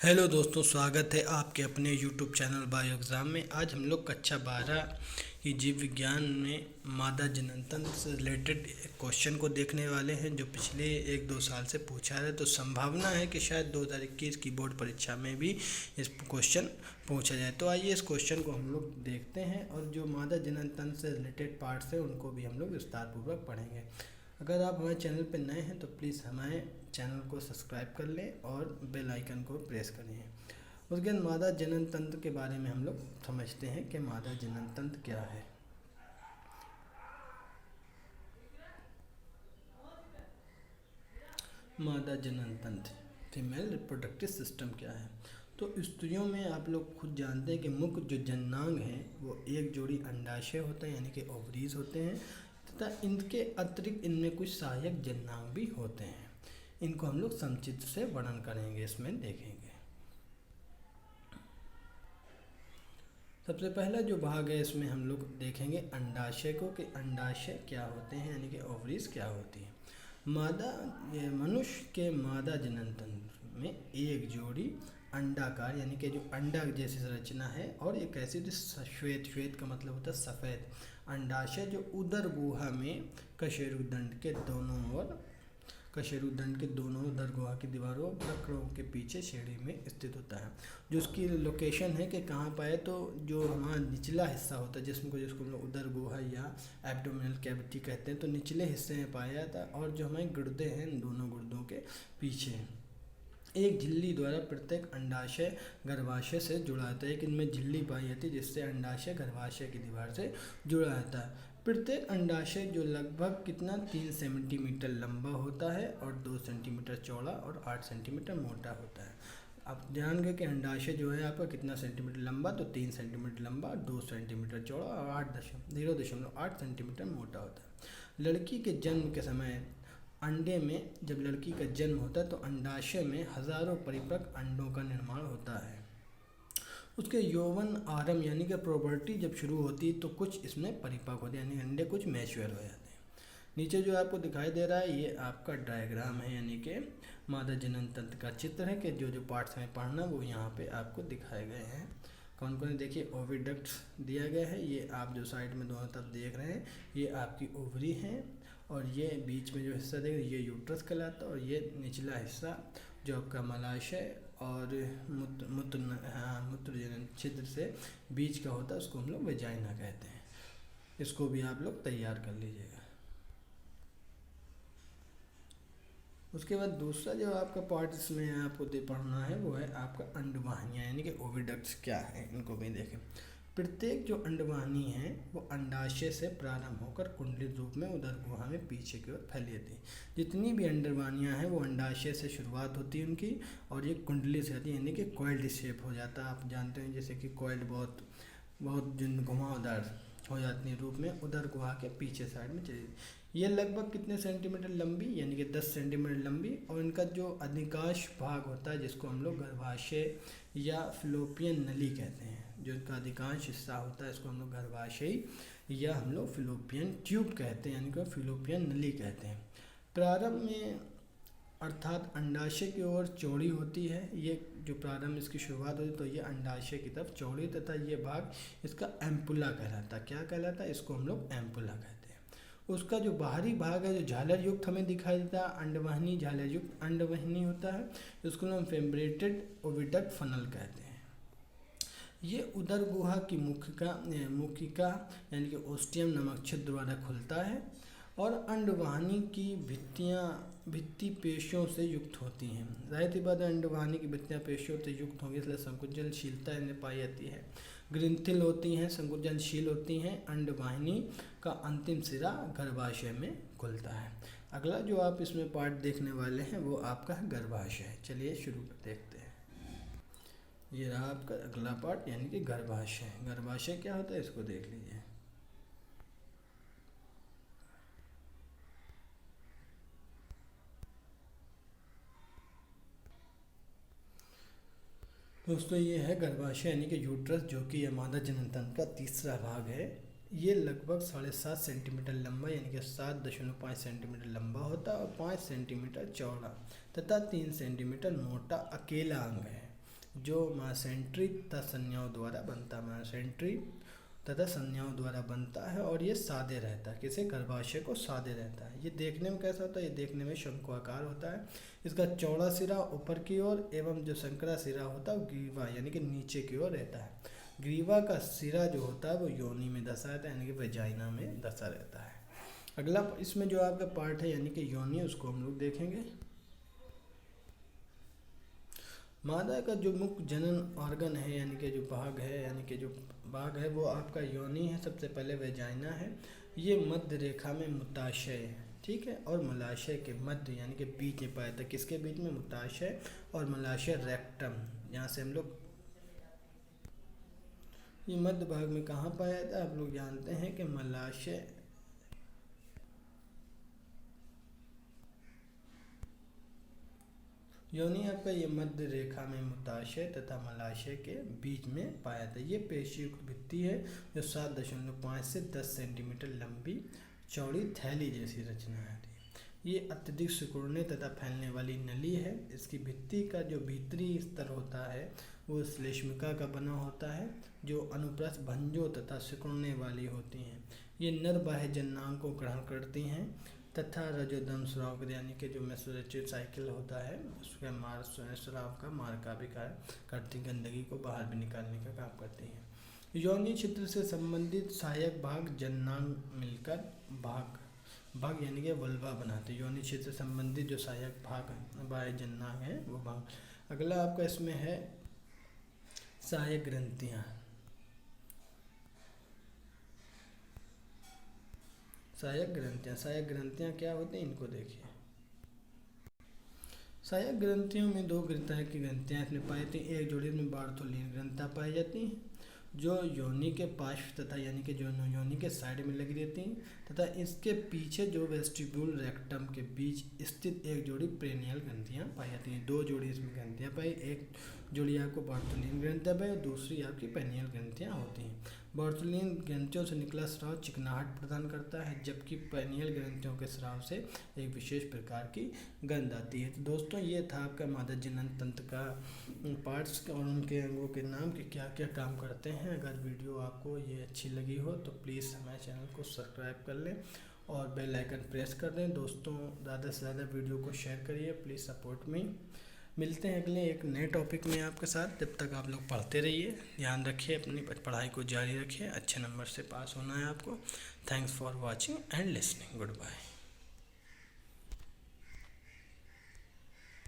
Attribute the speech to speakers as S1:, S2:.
S1: Hello दोस्तों, स्वागत है आपके अपने यूट्यूब चैनल बायो एग्ज़ाम में। आज हम लोग कक्षा 12 की जीव विज्ञान में मादा जननतंत्र से रिलेटेड क्वेश्चन को देखने वाले हैं, जो पिछले 1-2 साल से पूछा है। तो संभावना है कि शायद 2021 की बोर्ड परीक्षा में भी इस क्वेश्चन पूछा जाए। तो आइए इस क्वेश्चन को हम लोग देखते हैं, और जो मादा जननतंत्र से रिलेटेड पार्ट्स हैं उनको भी हम लोग विस्तारपूर्वक पढ़ेंगे। अगर आप हमारे चैनल पर नए हैं तो प्लीज़ हमारे चैनल को सब्सक्राइब कर लें और बेल आइकन को प्रेस करें। उसके बाद मादा जनन तंत्र के बारे में हम लोग समझते हैं कि मादा जनन तंत्र क्या है। मादा जनन तंत्र, फीमेल रिप्रोडक्टिव सिस्टम क्या है। तो स्त्रियों में आप लोग खुद जानते हैं कि मुख्य जो जननांग हैं वो एक जोड़ी अंडाशय होता है, यानी कि ओवरीज होते हैं, तथा इनके अतिरिक्त इनमें कुछ सहायक जननांग भी होते हैं। इनको हम लोग संक्षिप्त से वर्णन करेंगे, इसमें देखेंगे। सबसे पहला जो भाग है इसमें हम लोग देखेंगे अंडाशय को, कि अंडाशय क्या होते हैं, यानी कि ओवरीज क्या होती है। मनुष्य के मादा जनन तंत्र में एक जोड़ी अंडाकार, यानी कि जो अंडा जैसी संरचना है, और एक ऐसी जो श्वेत का मतलब होता है सफ़ेद अंडाशय, जो उदर गुहा में कशेरुदंड के दोनों उदर गुहा की दीवारों वक्रों के पीछे श्रेणी में स्थित होता है। जो उसकी लोकेशन है कि कहाँ पाए, तो जो हमारा निचला हिस्सा होता है जिसको हम लोग उदर गुहा या एब्डोमिनल कैविटी कहते हैं, तो निचले हिस्से में पाया जाता है। और जो हमारे गुर्दे हैं, इन दोनों गुर्दों के पीछे एक झिल्ली द्वारा प्रत्येक अंडाशय गर्भाशय से जुड़ा होता है। एक इनमें झिल्ली पाई जाती है जिससे अंडाशय गर्भाशय की दीवार से जुड़ा रहता है। प्रत्येक अंडाशय जो लगभग 3 सेंटीमीटर लंबा होता है और 2 सेंटीमीटर चौड़ा और 8 सेंटीमीटर मोटा होता है। आप ध्यान रखें कि अंडाशय जो है आपका कितना सेंटीमीटर लंबा, तो 3 सेंटीमीटर लंबा, 2 सेंटीमीटर चौड़ा और 0.8 सेंटीमीटर मोटा होता है। लड़की के जन्म के समय अंडे में जब लड़की का जन्म होता है तो अंडाशय में हजारों परिपक्व अंडों का निर्माण होता है। उसके यौवन आरंभ यानी कि प्रोबर्टी जब शुरू होती है तो कुछ इसमें परिपक्व होते हैं, यानी अंडे कुछ मैच्योर हो जाते हैं। नीचे जो आपको दिखाई दे रहा है ये आपका डायग्राम है, यानी कि मादा जनन तंत्र का चित्र है, कि जो पार्ट्स में पढ़ना वो यहाँ पे आपको दिखाए गए हैं। कौन कौन देखिए, ओविडक्ट दिया गया है, ये आप जो साइड में दोनों तरफ देख रहे हैं ये आपकी ओवरी है, और ये बीच में जो हिस्सा देख रहे हैं ये यूट्रस कहलाता है, और ये निचला हिस्सा जो आपका मलाशय और मूत्र जनन छिद्र से बीच का होता है उसको हम लोग वेजाइना कहते हैं। इसको भी आप लोग तैयार कर लीजिएगा। उसके बाद दूसरा जो आपका पार्ट इसमें आपको पढ़ना है वो है आपका अंडवाहिनियाँ, यानी कि ओविडक्ट्स क्या है, इनको भी देखें। प्रत्येक जो अंडवाहिनी है वो अंडाशय से प्रारंभ होकर कुंडलित रूप में उदर गुहा में पीछे की ओर फैली रहती है। जितनी भी अंडवाहिनियाँ हैं वो अंडाशय से शुरुआत होती है उनकी, और ये कुंडली से आती है, यानी कि कॉइल्ड शेप हो जाता है। आप जानते हैं जैसे कि कॉइल्ड बहुत घुमावदार हो जाती है रूप में, उदर गुहा के पीछे साइड में चली। ये लगभग कितने सेंटीमीटर लंबी, यानी कि 10 सेंटीमीटर लंबी, और इनका जो अधिकांश भाग होता है जिसको हम लोग गर्भाशय या फिलोपियन नली कहते हैं, जो इनका अधिकांश हिस्सा होता है इसको हम लोग गर्भाशय या हम लोग फिलोपियन ट्यूब कहते हैं, यानी कि फिलोपियन नली कहते हैं। प्रारंभ में अर्थात अंडाशय की ओर चौड़ी होती है, ये जो प्रारंभ इसकी शुरुआत होती है तो ये अंडाशय की तरफ चौड़ी, तथा ये भाग इसका एम्पुला कहलाता है। क्या कहलाता है, इसको हम लोग एम्पुला कहते हैं। उसका जो बाहरी भाग है जो झालर युक्त हमें दिखाई देता है, अंडवाहिनी झालर युक्त अंडवाहिनी होता है, इसको हम फेम्ब्रेटेड ओविडक्ट फनल कहते हैं। ये उदर गुहा की मुखिका यानी कि ओस्टियम नामक छिद्र द्वारा खुलता है, और अंडवाहिनी की भित्ति पेशियों से युक्त होती हैं। जाहिर सी बात है अंडवाहिनी की भित्तियाँ पेशियों से युक्त होंगी, इसलिए संकुचनशीलता इनमें पाई जाती है। ग्रंथिल होती हैं, संकुचनशील होती हैं। अंडवाहिनी का अंतिम सिरा गर्भाशय में खुलता है। अगला जो आप इसमें पार्ट देखने वाले हैं वो आपका गर्भाशय। चलिए शुरू देखते हैं। ये रहा आपका अगला पार्ट, यानी कि गर्भाशय। गर्भाशय क्या होता है इसको देख लीजिए। दोस्तों ये है गर्भाशय, यानी कि यूट्रस, जो कि मादा जनन तंत्र का तीसरा भाग है। ये लगभग 7.5 सेंटीमीटर लंबा, यानी कि 7.5 सेंटीमीटर लंबा होता है, और 5 सेंटीमीटर चौड़ा तथा 3 सेंटीमीटर मोटा अकेला अंग है। जो मासेंट्री तथा संज्ञाओं द्वारा बनता है, मासेंट्री तथा संज्ञाओं द्वारा बनता है और ये सादे रहता है। किसे? गर्भाशय को सादे रहता है। ये देखने में कैसा होता है? ये देखने में शंकुआकार होता है। इसका चौड़ा सिरा ऊपर की ओर एवं जो संकरा सिरा होता है वो ग्रीवा यानी कि नीचे की ओर रहता है। ग्रीवा का सिरा जो होता है वो योनि में धंसा रहता है यानी कि वेजाइना में धंसा रहता है। अगला इसमें जो आपका पार्ट है यानी कि योनि, उसको हम लोग देखेंगे। मादा का जो मुख्य जनन ऑर्गन है यानी कि जो भाग है, यानी कि जो भाग है वो आपका योनि है। सबसे पहले वेजाइना है। ये मध्य रेखा में मूत्राशय है, ठीक है, और मलाशय के मध्य यानी कि बीच में पाया था। किसके बीच में? मूत्राशय और मलाशय रेक्टम। यहाँ से हम लोग ये मध्य भाग में कहाँ पाया था? आप लोग जानते हैं कि मलाशय, योनि आपका ये मध्य रेखा में मूत्राशय तथा मलाशय के बीच में पाया था। ये पेशीयुक्त भित्ति है जो 7.5 से 10 सेंटीमीटर लंबी चौड़ी थैली जैसी रचना है। ये अत्यधिक सिकुड़ने तथा फैलने वाली नली है। इसकी भित्ति का जो भीतरी स्तर होता है वो श्लेष्मिका का बना होता है जो अनुप्रस्थ भंजों तथा सिकुड़ने वाली होती हैं। ये नर बाह्य जननांग को ग्रहण करती हैं तथा रजोदम स्राव यानी कि जो मेंस्ट्रुएशन साइकिल होता है उसका स्राव का मार्ग का भी कार्य करती, गंदगी को बाहर भी निकालने का काम करती हैं। योनि क्षेत्र से संबंधित सहायक भाग जननांग मिलकर भाग यानी कि वल्वा बनाते हैं। योनि क्षेत्र से संबंधित जो सहायक भाग बाह्य जननांग है वो भाग। अगला आपका इसमें है सहायक ग्रंथियाँ। सहायक ग्रंथियाँ क्या होती हैं इनको देखिए। सहायक ग्रंथियों में दो तरह की ग्रंथियाँ इसमें पाई जाती हैं। एक जोड़ी में बार्थोलिन ग्रंथियाँ पाई जाती हैं जो योनि के पार्श्व तथा यानी कि जो योनि के साइड में लगी रहती हैं तथा इसके पीछे जो वेस्टिब्यूल रेक्टम के बीच स्थित एक जोड़ी पेनियल ग्रंथियाँ पाई जाती हैं। दो जोड़ी इसमें ग्रंथियाँ पाई, एक जोड़ी आपको बार्थोलिन ग्रंथियाँ पाई और दूसरी आपकी पेनियल ग्रंथियाँ होती हैं। बार्थोलिन ग्रंथियों से निकला स्राव चिकनाहट प्रदान करता है जबकि पेनियल ग्रंथियों के स्राव से एक विशेष प्रकार की गंध आती है। तो दोस्तों ये था आपका मादा जनन तंत्र का पार्ट्स और उनके अंगों के नाम कि क्या क्या काम करते हैं। अगर वीडियो आपको ये अच्छी लगी हो तो प्लीज़ हमारे चैनल को सब्सक्राइब कर लें और बेल आइकन प्रेस कर दें। दोस्तों ज़्यादा से ज़्यादा वीडियो को शेयर करिए, प्लीज़ सपोर्ट मी। मिलते हैं अगले एक नए टॉपिक में आपके साथ। जब तक आप लोग पढ़ते रहिए, ध्यान रखिए, अपनी पढ़ाई को जारी रखिए, अच्छे नंबर से पास होना है आपको। Thanks for watching and listening. Good bye.